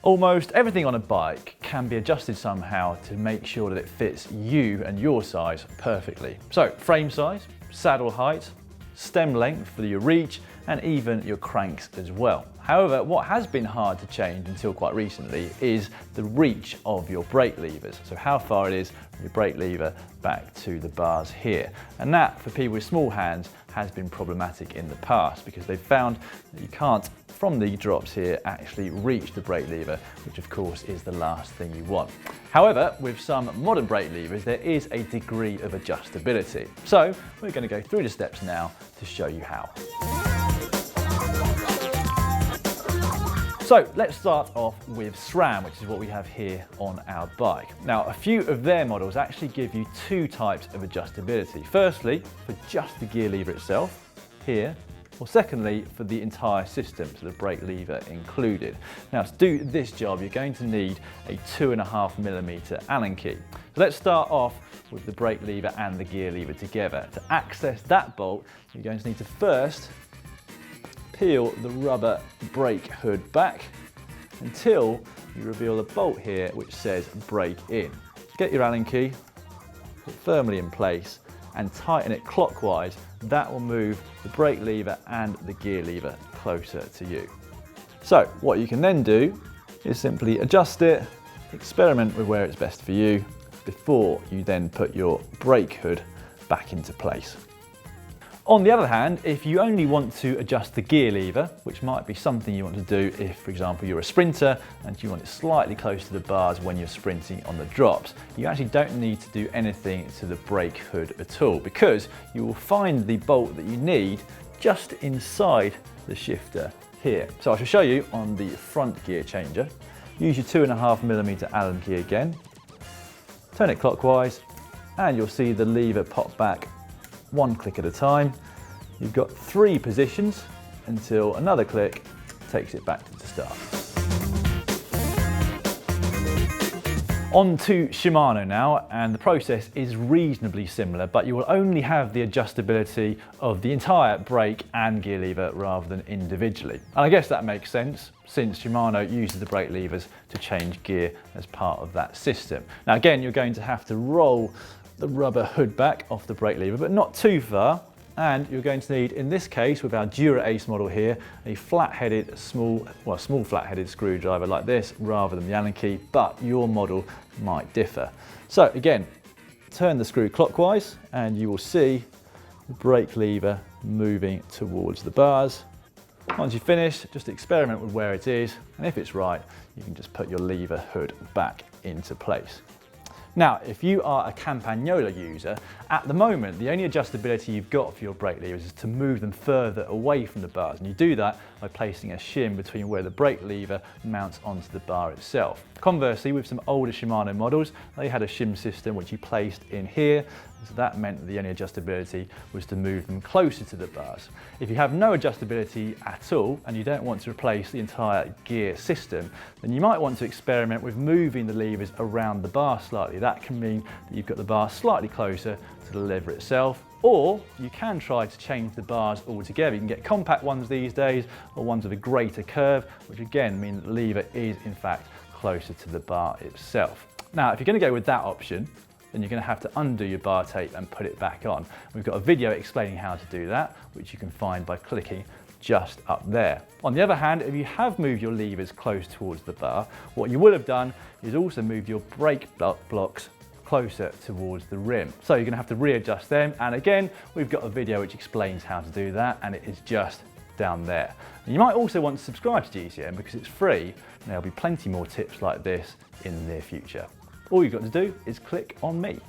Almost everything on a bike can be adjusted somehow to make sure that it fits you and your size perfectly. So frame size, saddle height, stem length for your reach, and even your cranks as well. However, what has been hard to change until quite recently is the reach of your brake levers. So how far it is from your brake lever back to the bars here. And that, for people with small hands, has been problematic in the past because they've found that you can't, from the drops here, actually reach the brake lever, which of course is the last thing you want. However, with some modern brake levers, there is a degree of adjustability. So we're going to go through the steps now to show you how. So let's start off with SRAM, which is what we have here on our bike. Now, a few of their models actually give you two types of adjustability. Firstly, for just the gear lever itself, here, or secondly, for the entire system, so the brake lever included. Now, to do this job, you're going to need a 2.5mm Allen key. So let's start off with the brake lever and the gear lever together. To access that bolt, you're going to need to first peel the rubber brake hood back until you reveal the bolt here which says brake in. Get your Allen key, put it firmly in place and tighten it clockwise. That will move the brake lever and the gear lever closer to you. So what you can then do is simply adjust it, experiment with where it's best for you before you then put your brake hood back into place. On the other hand, if you only want to adjust the gear lever, which might be something you want to do if, for example, you're a sprinter and you want it slightly close to the bars when you're sprinting on the drops, you actually don't need to do anything to the brake hood at all because you will find the bolt that you need just inside the shifter here. So I shall show you on the front gear changer. Use your 2.5mm Allen key again, turn it clockwise, and you'll see the lever pop back one click at a time. You've got 3 positions until another click takes it back to the start. On to Shimano now, and the process is reasonably similar, but you will only have the adjustability of the entire brake and gear lever rather than individually. And I guess that makes sense since Shimano uses the brake levers to change gear as part of that system. Now again, you're going to have to roll the rubber hood back off the brake lever, but not too far. And you're going to need, in this case, with our Dura Ace model here, a flat-headed, small flat-headed screwdriver like this, rather than the Allen key, but your model might differ. So again, turn the screw clockwise, and you will see the brake lever moving towards the bars. Once you finish, just experiment with where it is, and if it's right, you can just put your lever hood back into place. Now, if you are a Campagnola user, at the moment, the only adjustability you've got for your brake levers is to move them further away from the bars. And you do that by placing a shim between where the brake lever mounts onto the bar itself. Conversely, with some older Shimano models, they had a shim system which you placed in here. So that meant that the only adjustability was to move them closer to the bars. If you have no adjustability at all and you don't want to replace the entire gear system, then you might want to experiment with moving the levers around the bar slightly. That can mean that you've got the bar slightly closer to the lever itself, or you can try to change the bars altogether. You can get compact ones these days or ones with a greater curve, which again mean that the lever is in fact closer to the bar itself. Now, if you're going to go with that option, then you're going to have to undo your bar tape and put it back on. We've got a video explaining how to do that, which you can find by clicking just up there. On the other hand, if you have moved your levers close towards the bar, what you will have done is also moved your brake blocks closer towards the rim. So you're going to have to readjust them, and again, we've got a video which explains how to do that, and it is just down there. And you might also want to subscribe to GCN because it's free, and there'll be plenty more tips like this in the near future. All you've got to do is click on me.